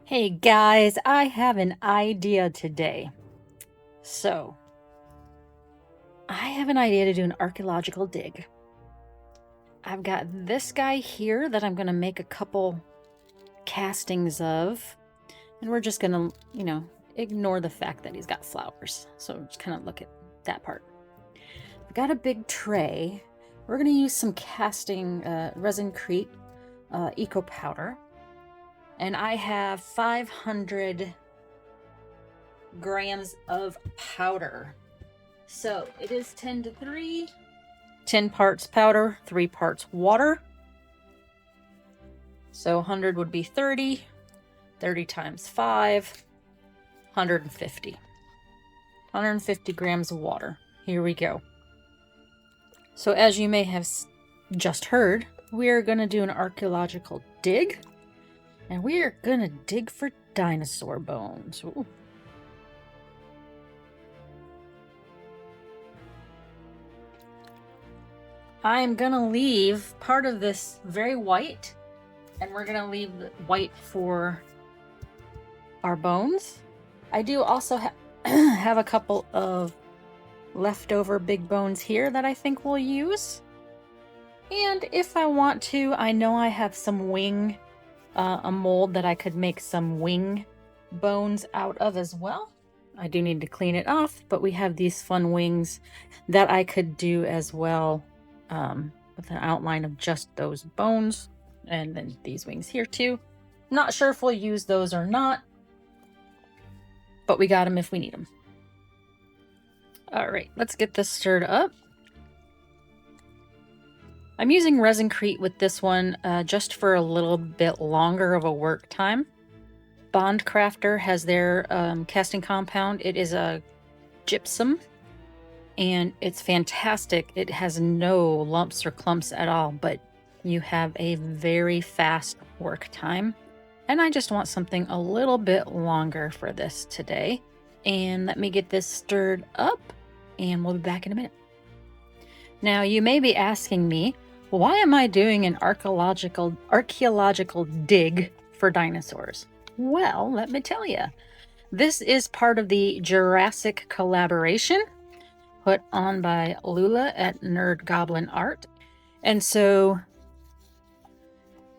Hey guys, I have an idea today. So, I have an idea to do an archaeological dig. I've got this guy here that I'm going to make a couple castings of. And we're just going to, ignore the fact that he's got flowers. So just kind of look at that part. I've got a big tray. We're going to use some casting ResinCrete Eco Powder. And I have 500 grams of powder. So it is 10 to 3. 10 parts powder, 3 parts water. So 100 would be 30. 30 times 5, 150. 150 grams of water. Here we go. So as you may have just heard, we are going to do an archaeological dig. And we are going to dig for dinosaur bones. Ooh. I'm going to leave part of this very white. And we're going to leave the white for our bones. I do also have a couple of leftover big bones here that I think we'll use. And if I want to, I know I have some wing, a mold that I could make some wing bones out of as well. I do need to clean it off, but we have these fun wings that I could do as well, with an outline of just those bones. And then these wings here too. I'm not sure if we'll use those or not, but we got them if we need them. All right, let's get this stirred up. I'm using ResinCrete with this one just for a little bit longer of a work time. BondCraftor has their casting compound. It is a gypsum, and it's fantastic. It has no lumps or clumps at all, but you have a very fast work time. And I just want something a little bit longer for this today. And let me get this stirred up, and we'll be back in a minute. Now, you may be asking me, why am I doing an archaeological dig for dinosaurs? Well, let me tell you. This is part of the Jurassic collaboration put on by Lula at Nerd Goblin Art. And so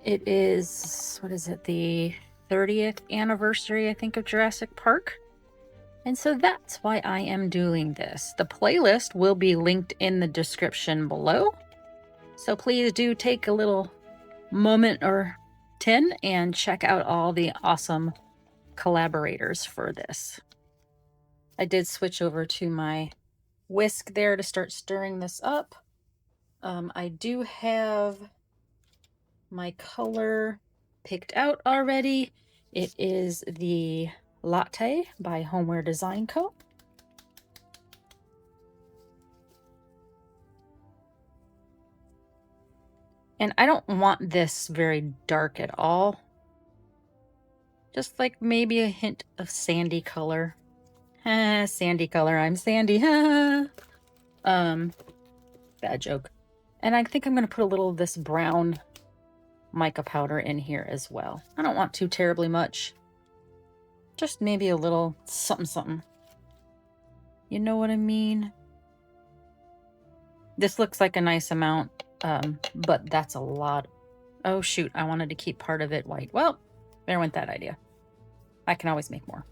it is, what is it, the 30th anniversary, I think, of Jurassic Park. And so that's why I am doing this. The playlist will be linked in the description below. So please do take a little moment or 10 and check out all the awesome collaborators for this. I did switch over to my whisk there to start stirring this up. I do have my color picked out already. It is the Latte by Homeware Design Co. And I don't want this very dark at all. Just like maybe a hint of sandy color. Sandy color, I'm sandy. Bad joke. And I think I'm going to put a little of this brown mica powder in here as well. I don't want too terribly much. Just maybe a little something something. You know what I mean? This looks like a nice amount, but that's a lot. Oh shoot, I wanted to keep part of it white. Well, there went that idea. I can always make more.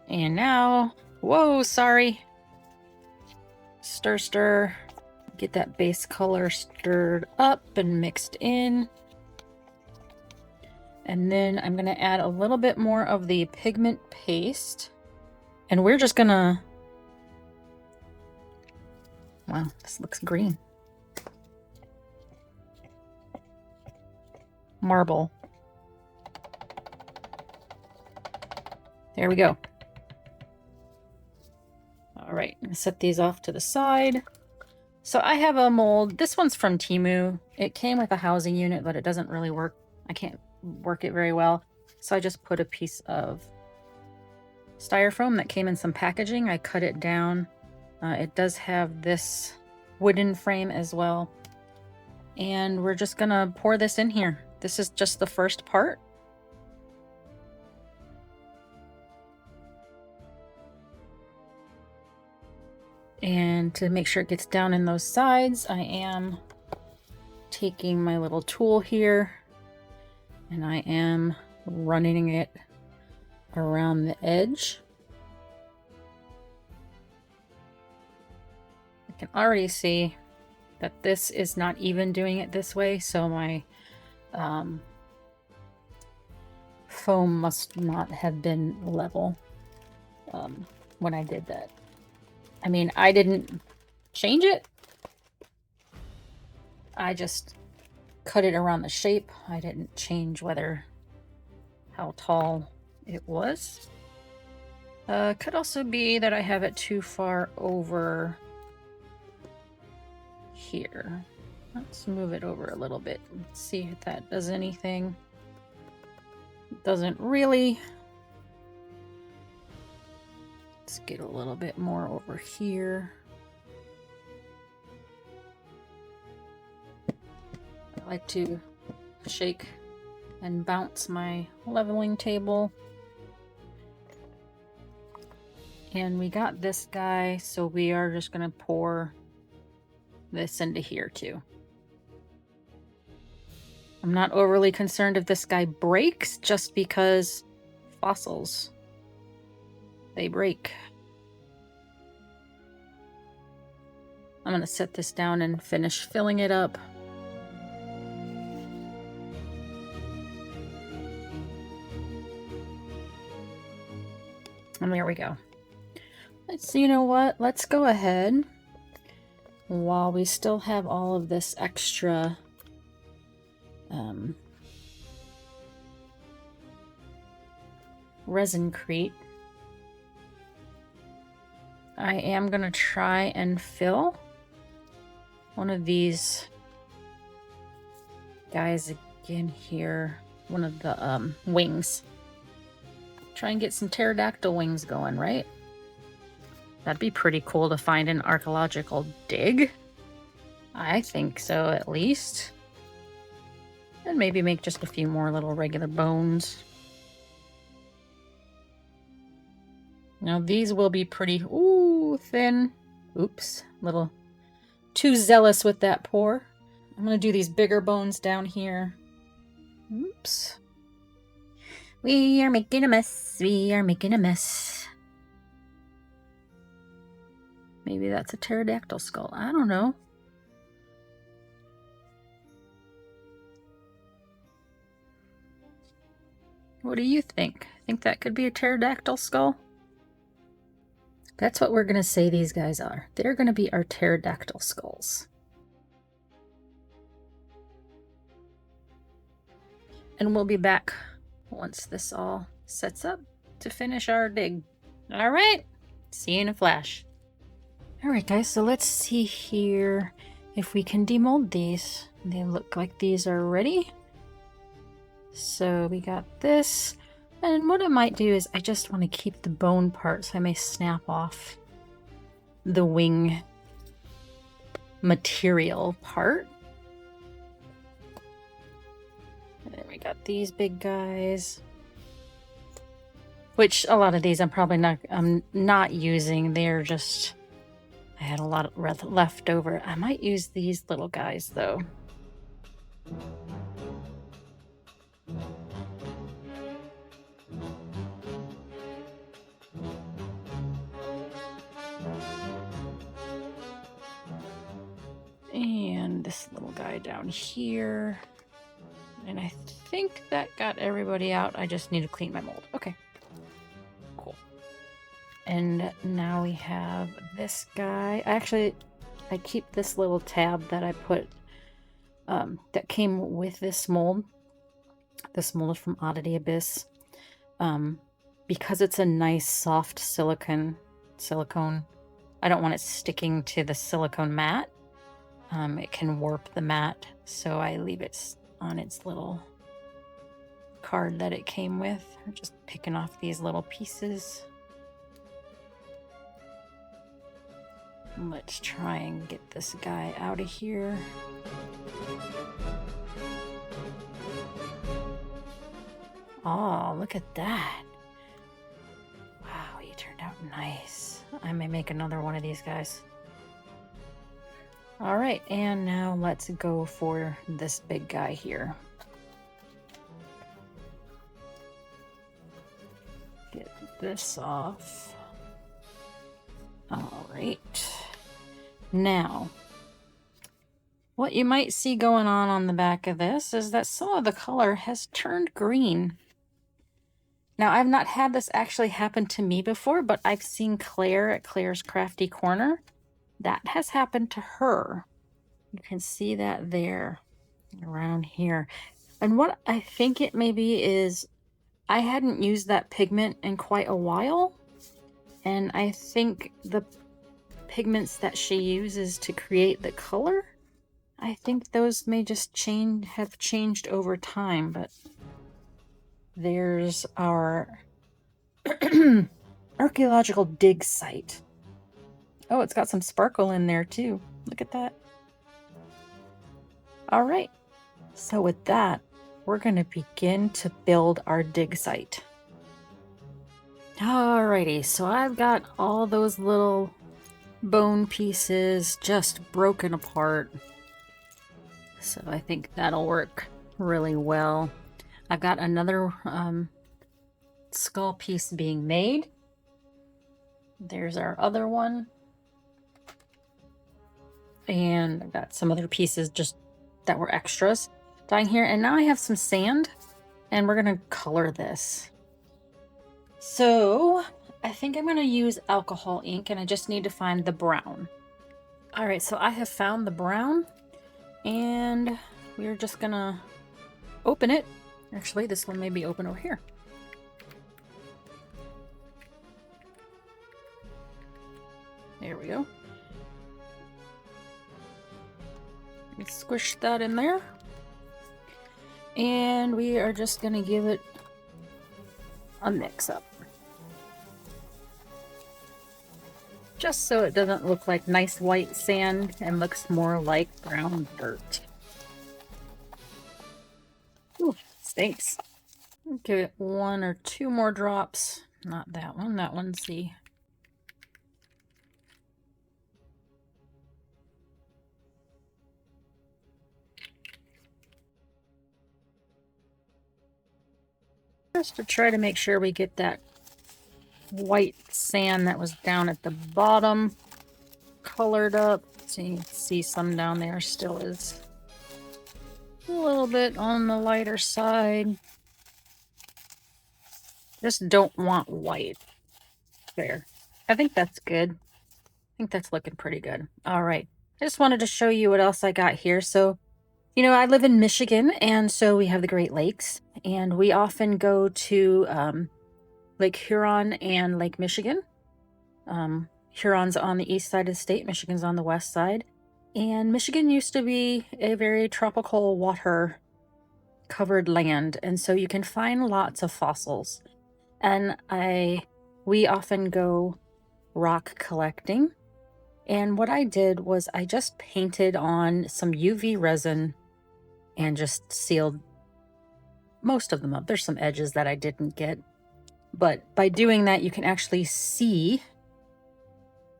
And now, whoa, sorry. Stir, stir. Get that base color stirred up and mixed in. And then I'm gonna add a little bit more of the pigment paste. And we're just gonna, wow, this looks green. Marble. There we go. All right, I'm gonna set these off to the side. So I have a mold. This one's from Temu. It came with a housing unit, but it doesn't really work. I can't work it very well. So I just put a piece of styrofoam that came in some packaging. I cut it down. It does have this wooden frame as well. And we're just gonna pour this in here. This is just the first part. And to make sure it gets down in those sides, I am taking my little tool here and I am running it around the edge. I can already see that this is not even doing it this way, so my foam must not have been level when I did that. I mean, I didn't change it. I just cut it around the shape. I didn't change how tall it was. Could also be that I have it too far over here. Let's move it over a little bit and see if that does anything. It doesn't really. Let's get a little bit more over here. I like to shake and bounce my leveling table. And we got this guy, so we are just going to pour this into here too. I'm not overly concerned if this guy breaks, just because fossils, they break. I'm going to set this down and finish filling it up. And there we go. You know what? Let's go ahead, while we still have all of this extra ResinCrete, I am going to try and fill one of these guys again here, one of the wings. Try and get some pterodactyl wings going, right? That'd be pretty cool to find an archaeological dig. I think so, at least. And maybe make just a few more little regular bones. Now these will be pretty, thin. Oops, little too zealous with that pour. I'm gonna do these bigger bones down here. Oops. We are making a mess. We are making a mess. Maybe that's a pterodactyl skull. I don't know. What do you think? Think that could be a pterodactyl skull? That's what we're going to say these guys are. They're going to be our pterodactyl skulls. And we'll be back once this all sets up to finish our dig. All right, see you in a flash. All right, guys, so let's see here if we can demold these. They look like these are ready. So we got this. And what I might do is I just want to keep the bone part, so I may snap off the wing material part. And then we got these big guys, which a lot of these I'm not using. They're just, I had a lot of left over. I might use these little guys though. And this little guy down here. And I think that got everybody out. I just need to clean my mold. Okay. Cool. And now we have this guy. I keep this little tab that I put, that came with this mold. This mold is from Oddity Abyss. Because it's a nice soft silicone. I don't want it sticking to the silicone mat. It can warp the mat, so I leave it on its little card that it came with. I'm just picking off these little pieces. Let's try and get this guy out of here. Oh, look at that. Wow, you turned out nice. I may make another one of these guys. All right, and now let's go for this big guy here. Get this off. All right. Now, what you might see going on the back of this is that some of the color has turned green. Now, I've not had this actually happen to me before, but I've seen Claire at Claire's Crafty Corner. That has happened to her. You can see that there, around here. And what I think it may be is I hadn't used that pigment in quite a while. And I think the pigments that she uses to create the color, I think those may just have changed over time. But there's our archaeological dig site. Oh, it's got some sparkle in there too. Look at that. All right, so with that, we're going to begin to build our dig site. Alrighty, so I've got all those little bone pieces just broken apart. So I think that'll work really well. I've got another skull piece being made. There's our other one. And I've got some other pieces just that were extras down here. And now I have some sand and we're gonna color this. So I think I'm gonna use alcohol ink and I just need to find the brown. All right, so I have found the brown and we're just gonna open it. Actually, this one may be open over here. There we go. Squish that in there. And we are just going to give it a mix up. Just so it doesn't look like nice white sand and looks more like brown dirt. Ooh, stinks. Give it 1 or 2 more drops. Not that one. That one's the... just to try to make sure we get that white sand that was down at the bottom colored up. So you can see some down there still is a little bit on the lighter side. Just don't want white. There. I think that's good. I think that's looking pretty good. All right. I just wanted to show you what else I got here. So, you know, I live in Michigan, and so we have the Great Lakes, and we often go to Lake Huron and Lake Michigan. Huron's on the east side of the state, Michigan's on the west side. And Michigan used to be a very tropical water covered land, and so you can find lots of fossils. And we often go rock collecting. And what I did was I just painted on some UV resin and just sealed most of them up. There's some edges that I didn't get. But by doing that, you can actually see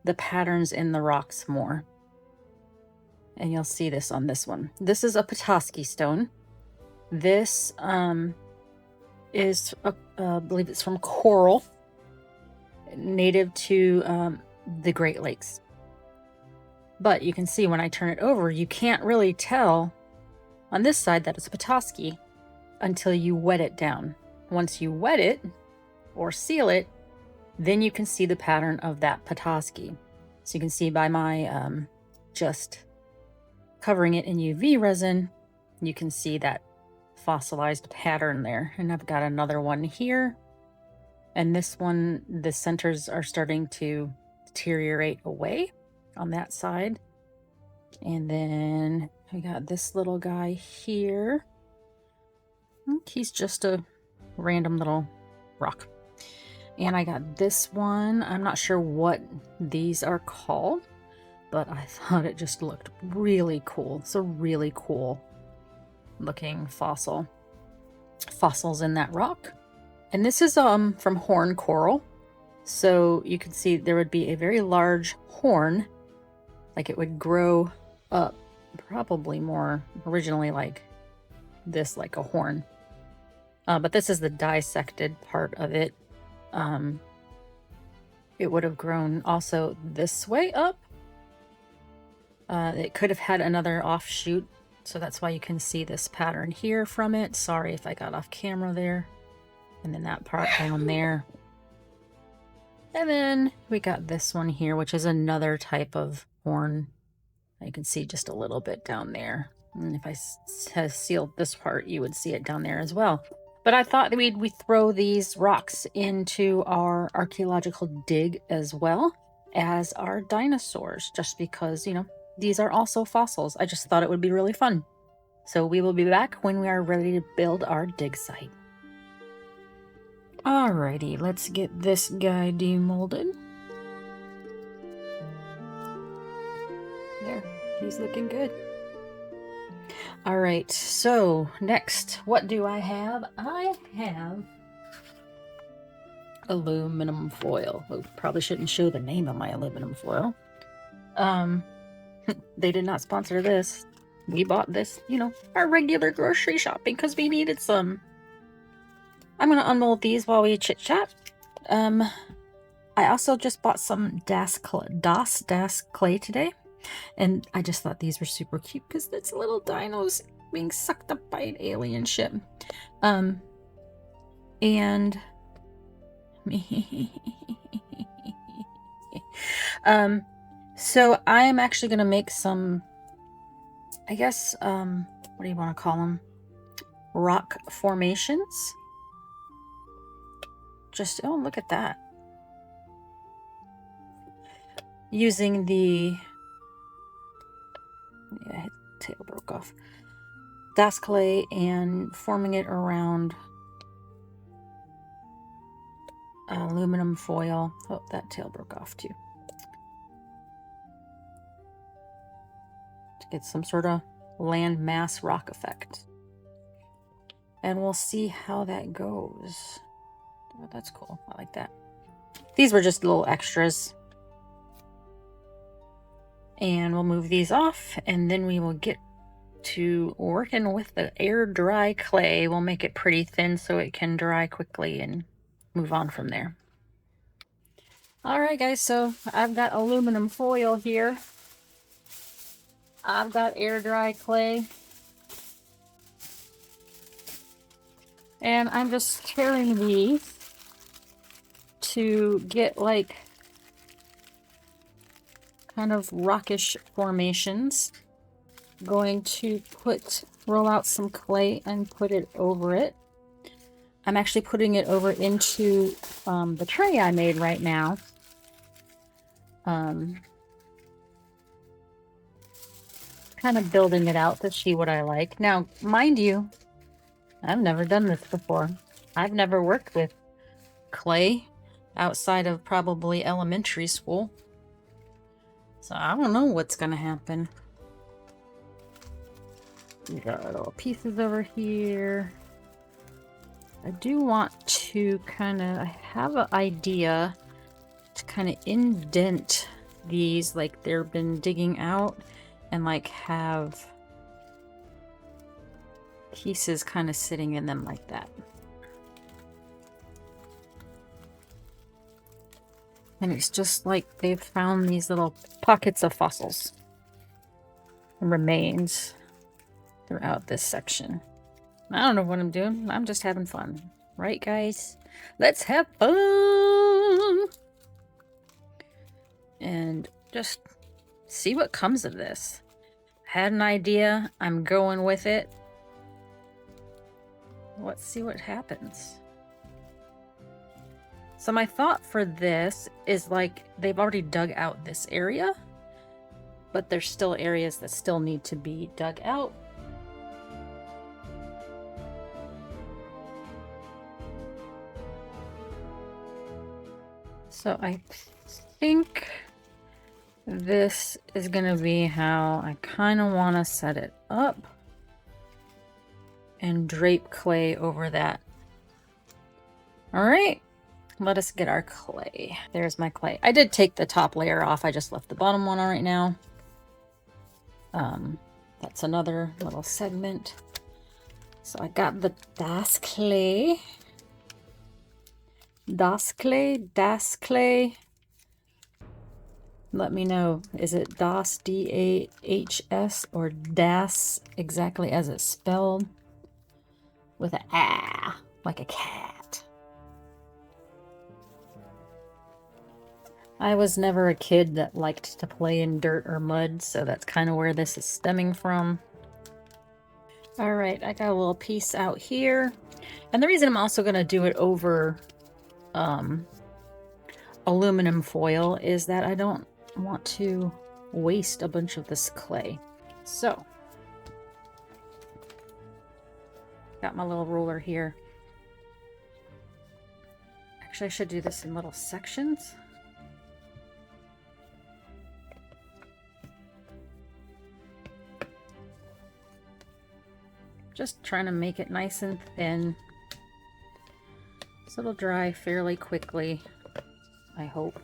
the patterns in the rocks more. And you'll see this on this one. This is a Petoskey stone. This is, I believe it's from coral, native to the Great Lakes. But you can see when I turn it over, you can't really tell on this side that it's Petoskey until you wet it down. Once you wet it or seal it, then you can see the pattern of that Petoskey. So you can see by my just covering it in UV resin, you can see that fossilized pattern there. And I've got another one here. And this one, the centers are starting to deteriorate away on that side. And then I got this little guy here. He's just a random little rock. And I got this one. I'm not sure what these are called, but I thought it just looked really cool. It's a really cool looking fossil. Fossils in that rock. And this is from horn coral. So you can see there would be a very large horn, like it would grow up, probably more originally like this, like a horn. But this is the dissected part of it. It would have grown also this way up. It could have had another offshoot, so that's why you can see this pattern here from it. Sorry if I got off camera there. And then that part down there. And then we got this one here, which is another type of horn. You can see just a little bit down there. And if I sealed this part, you would see it down there as well. But I thought we'd throw these rocks into our archaeological dig as well as our dinosaurs, just because, you know, these are also fossils. I just thought it would be really fun. So we will be back when we are ready to build our dig site. Alrighty, let's get this guy demolded. There, he's looking good. Alright, so next, what do I have? I have aluminum foil. Oh, probably shouldn't show the name of my aluminum foil. They did not sponsor this. We bought this, you know, our regular grocery shopping because we needed some. I'm going to unmold these while we chit-chat. I also just bought some Das clay today. And I just thought these were super cute because it's little dinos being sucked up by an alien ship. And... so I'm actually going to make some, I guess, what do you want to call them? Rock formations. Just, oh, look at that. Using the, yeah, the tail broke off. Das clay and forming it around aluminum foil. Oh, that tail broke off too. To get some sort of land mass rock effect. And we'll see how that goes. Oh, that's cool. I like that. These were just little extras. And we'll move these off, and then we will get to working with the air dry clay. We'll make it pretty thin so it can dry quickly and move on from there. Alright guys, so I've got aluminum foil here. I've got air dry clay. And I'm just tearing these to get like kind of rockish formations. Going to roll out some clay and put it over it. I'm actually putting it over into the tray I made right now. Kind of building it out to see what I like. Now, mind you, I've never done this before. I've never worked with clay outside of probably elementary school. So I don't know what's gonna happen. We got little pieces over here. I do want to I have an idea to kind of indent these like they've been digging out and like have pieces kind of sitting in them like that. And it's just like they've found these little pockets of fossils and remains throughout this section. I don't know what I'm doing. I'm just having fun. Right, guys? Let's have fun! And just see what comes of this. I had an idea. I'm going with it. Let's see what happens. So my thought for this is like they've already dug out this area, but there's still areas that still need to be dug out. So I think this is going to be how I kind of want to set it up and drape clay over that All right, let us get our clay. There's my clay. I did take the top layer off. I just left the bottom one on right now. That's another little segment. So I got the Das clay. Das clay. Let me know, is it Das, D-A-H-S, or Das exactly as it's spelled? With an A, like a cat. I was never a kid that liked to play in dirt or mud, so that's kind of where this is stemming from. All right, I got a little piece out here. And the reason I'm also going to do it over aluminum foil is that I don't want to waste a bunch of this clay. So, got my little ruler here. Actually, I should do this in little sections. Just trying to make it nice and thin, so it'll dry fairly quickly, I hope,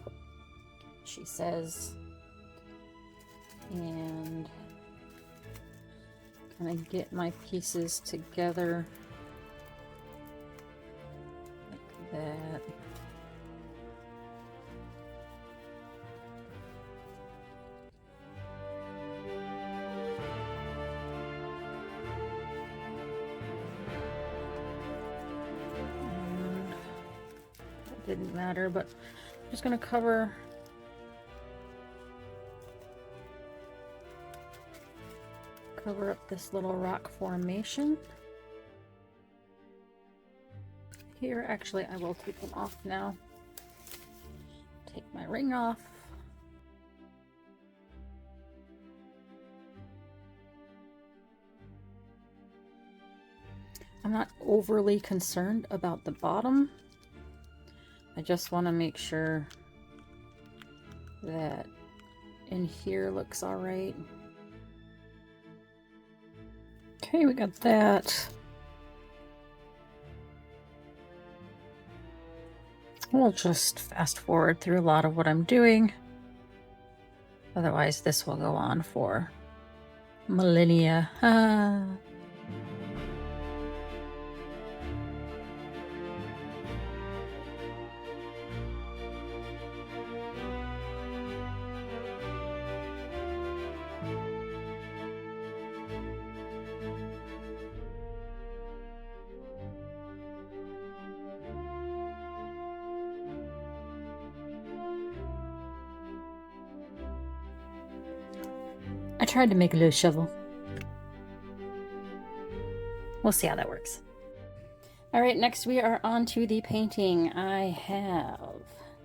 she says. And kind of get my pieces together like that. Didn't matter, but I'm just going to cover up this little rock formation here. Actually, I will take them off now. Take my ring off. I'm not overly concerned about the bottom. I just want to make sure that in here looks all right. Okay, we got that. We'll just fast forward through a lot of what I'm doing. Otherwise, this will go on for millennia. I tried to make a little shovel. We'll see how that works. All right, next we are on to the painting. I have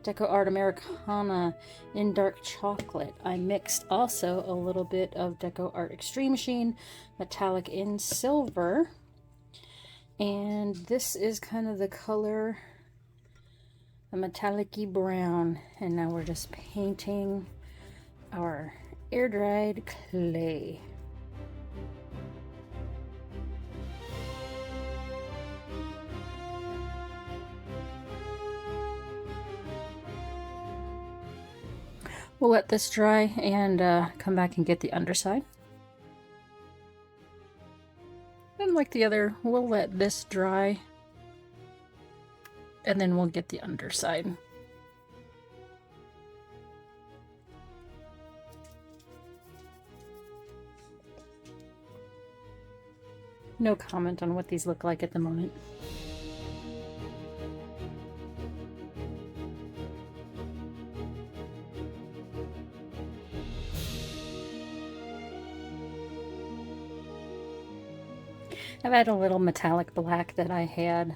Deco Art Americana in dark chocolate. I mixed also a little bit of Deco Art Extreme Sheen metallic in silver. And this is kind of the color, a metallic-y brown. And now we're just painting our air-dried clay. We'll let this dry and come back and get the underside. And like the other, we'll let this dry and then we'll get the underside. No comment on what these look like at the moment. I've had a little metallic black that I had,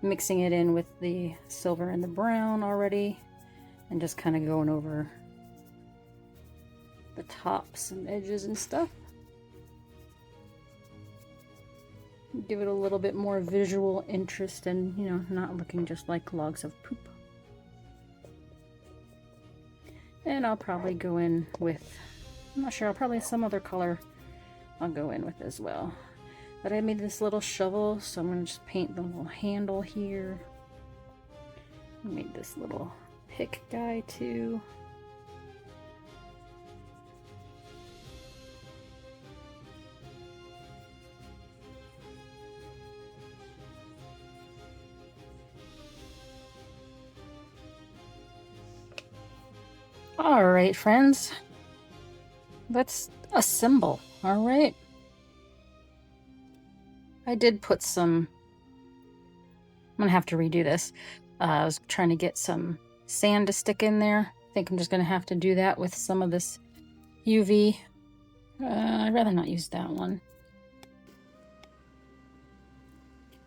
mixing it in with the silver and the brown already, and just kind of going over the tops and edges and stuff. Give it a little bit more visual interest and, you know, not looking just like logs of poop. And I'll probably go in with, I'm not sure, I'll probably some other color I'll go in with as well. But I made this little shovel, so I'm going to just paint the little handle here. I made this little pick guy too. All right, friends, let's assemble. All right. I did put some, I'm gonna have to redo this. I was trying to get some sand to stick in there. I think I'm just gonna have to do that with some of this UV. I'd rather not use that one.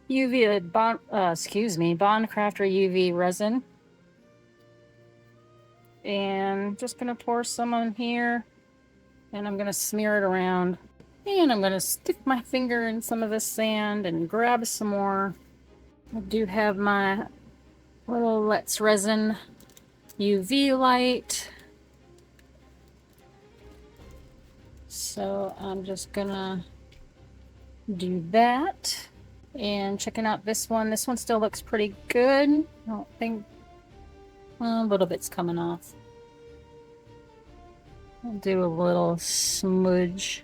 BondCraftor UV Resin. And just gonna pour some on here, and I'm gonna smear it around, and I'm gonna stick my finger in some of this sand and grab some more. I do have my little Let's Resin UV light, so I'm just gonna do that. And checking out this one still looks pretty good. I don't think, well, a little bit's coming off. I'll do a little smudge.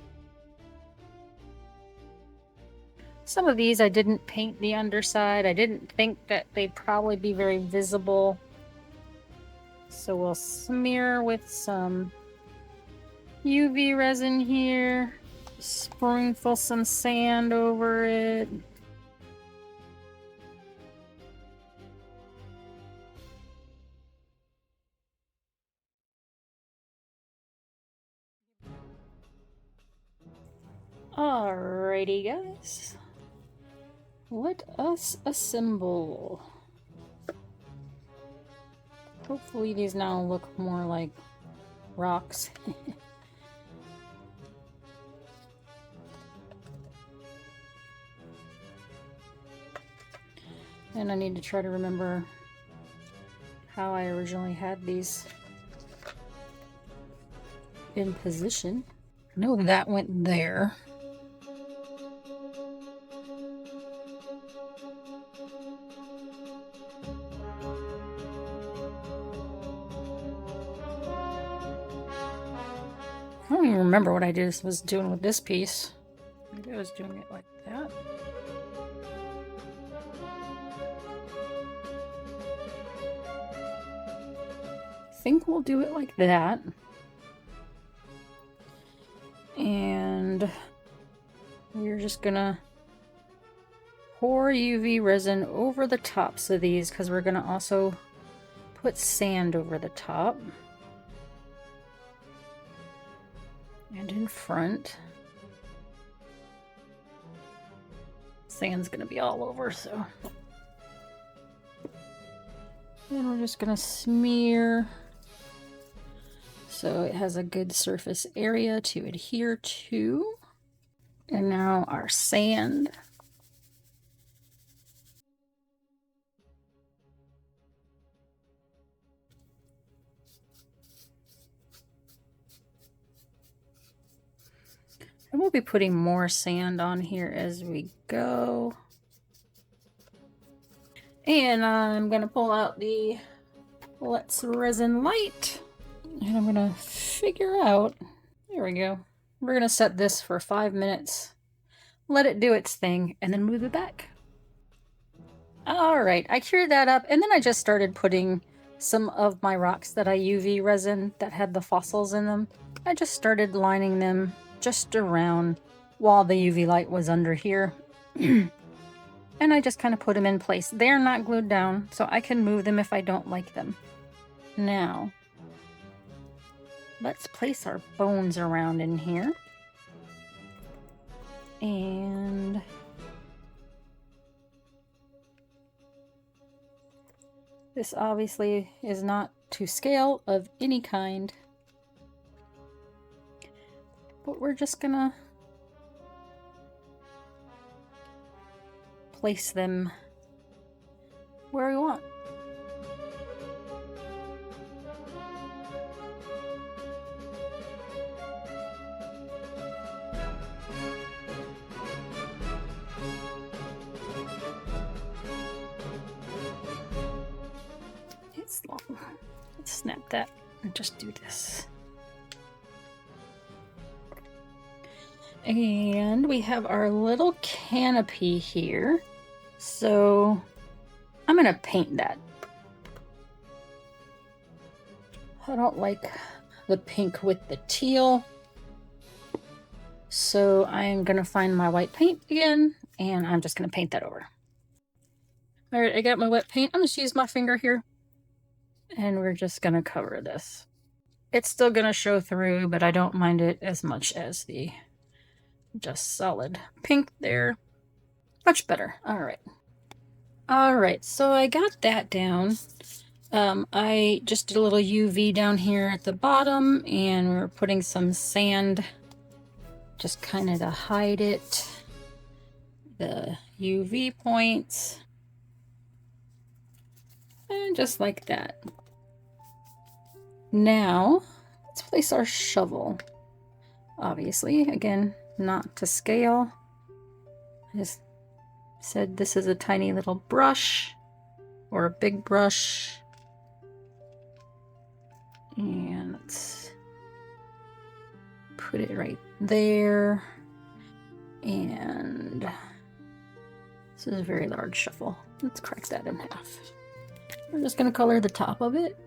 Some of these I didn't paint the underside. I didn't think that they'd probably be very visible. So we'll smear with some UV resin here. Sprinkle some sand over it. Alrighty, guys. Let us assemble. Hopefully these now look more like rocks. And I need to try to remember how I originally had these in position. I know that went there. I don't even remember what I was doing with this piece. Maybe I was doing it like that. I think we'll do it like that. And we're just gonna pour UV resin over the tops of these because we're gonna also put sand over the top. And in front. Sand's gonna be all over, so. And we're just gonna smear so it has a good surface area to adhere to. And now our sand. And we'll be putting more sand on here as we go. And I'm gonna pull out the Let's Resin light. And I'm gonna figure out, there we go. We're gonna set this for 5 minutes, let it do its thing, and then move it back. All right, I cured that up, and then I just started putting some of my rocks that I UV resin that had the fossils in them. I just started lining them just around while the UV light was under here. And I just kind of put them in place. They're not glued down, so I can move them if I don't like them. Now, let's place our bones around in here. And this obviously is not to scale of any kind, but we're just gonna place them where we want. snap that and just do this. And we have our little canopy here. So I'm gonna paint that. I don't like the pink with the teal. So I'm gonna find my white paint again, and I'm just gonna paint that over. All right, I got my wet paint. I'm just use my finger here, and we're just gonna cover this. It's still gonna show through, but I don't mind it as much as the just solid pink there. Much better. All right. All right, so I got that down. I just did a little UV down here at the bottom, and we're putting some sand just kind of to hide it. The UV points. And just like that. Now, let's place our shovel. Obviously, again, not to scale. I just said this is a tiny little brush or a big brush. And let's put it right there. And this is a very large shovel. Let's crack that in half. We're just going to color the top of it.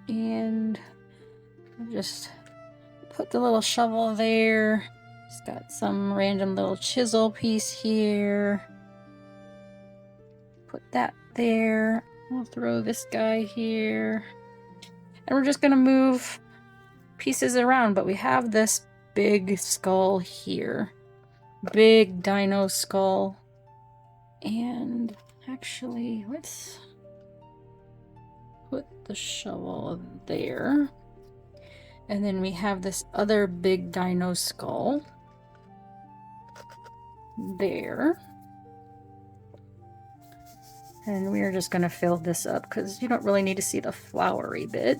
And just put the little shovel there. It's got some random little chisel piece here. Put that there. We'll throw this guy here. And we're just going to move pieces around, but we have this big skull here. Big dino skull. And actually, let's put the shovel there. And then we have this other big dino skull there. And we are just going to fill this up because you don't really need to see the flowery bit.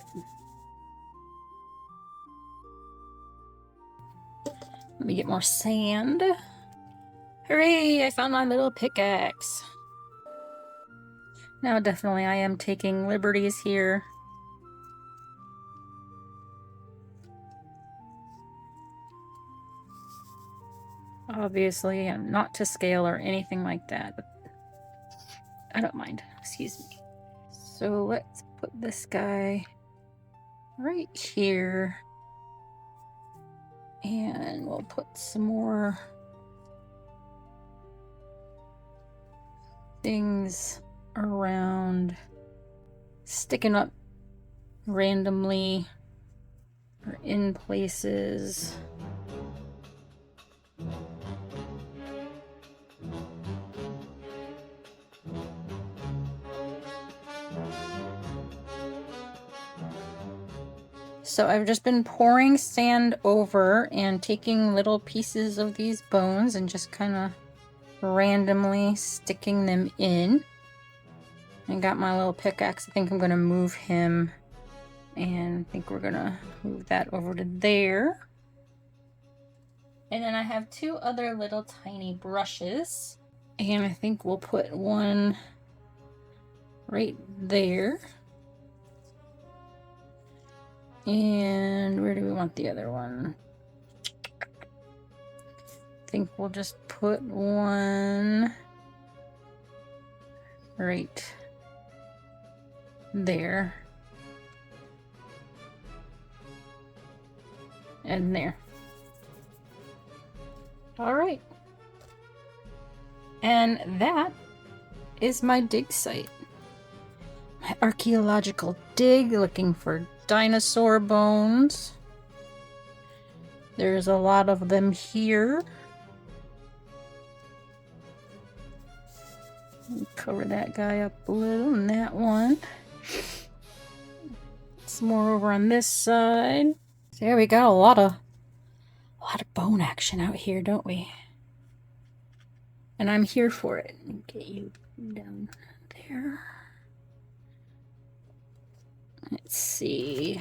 Let me get more sand. Hooray! I found my little pickaxe. Now definitely I am taking liberties here. Obviously, I'm not to scale or anything like that, but I don't mind. Excuse me. So let's put this guy right here. And we'll put some more things around, sticking up randomly or in places. So I've just been pouring sand over and taking little pieces of these bones and just kind of randomly sticking them in. I got my little pickaxe. I think I'm going to move him, and I think we're going to move that over to there. And then I have two other little tiny brushes, and I think we'll put one right there. And where do we want the other one? I think we'll just put one right there. And there. All right. And that is my dig site. My archaeological dig looking for dinosaur bones. There's a lot of them here. Cover that guy up a little, and that one. Some more over on this side. So yeah, we got a lot of bone action out here, don't we? And I'm here for it. Get you down there. Let's see.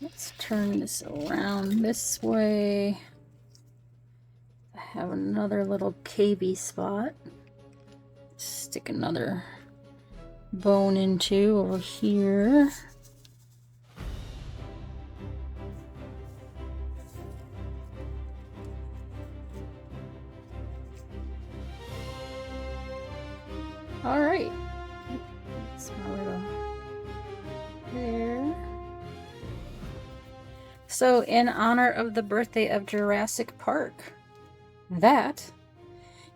Let's turn this around this way. I have another little cavey spot. Stick another bone into over here. All right. That's my little there. So in honor of the birthday of Jurassic Park, that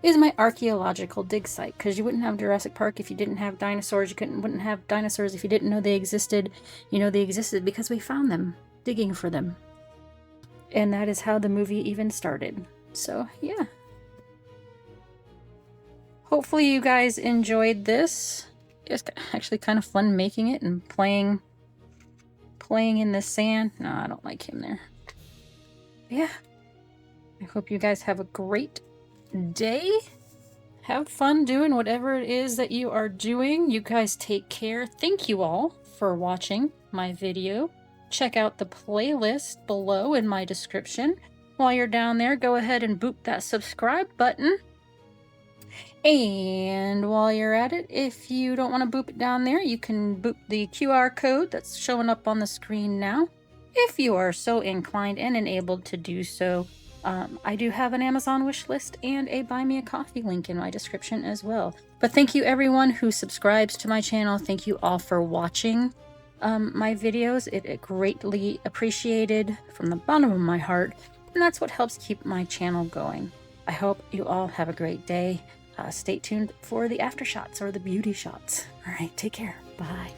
is my archaeological dig site, because you wouldn't have Jurassic Park if you didn't have dinosaurs. You wouldn't have dinosaurs if you didn't know they existed. You know they existed because we found them, digging for them. And that is how the movie even started. So yeah. Hopefully you guys enjoyed this. It's actually kind of fun making it and playing in the sand. No, I don't like him there. Yeah. I hope you guys have a great day. Have fun doing whatever it is that you are doing. You guys take care. Thank you all for watching my video. Check out the playlist below in my description. While you're down there, go ahead and boop that subscribe button. And while you're at it, if you don't want to boop it down there, you can boop the QR code that's showing up on the screen now, if you are so inclined and enabled to do so. I do have an Amazon wish list and a Buy Me a Coffee link in my description as well. But thank you everyone who subscribes to my channel. Thank you all for watching my videos. It greatly appreciated from the bottom of my heart, and that's what helps keep my channel going. I hope you all have a great day. Stay tuned for the after shots or the beauty shots. All right, take care. Bye.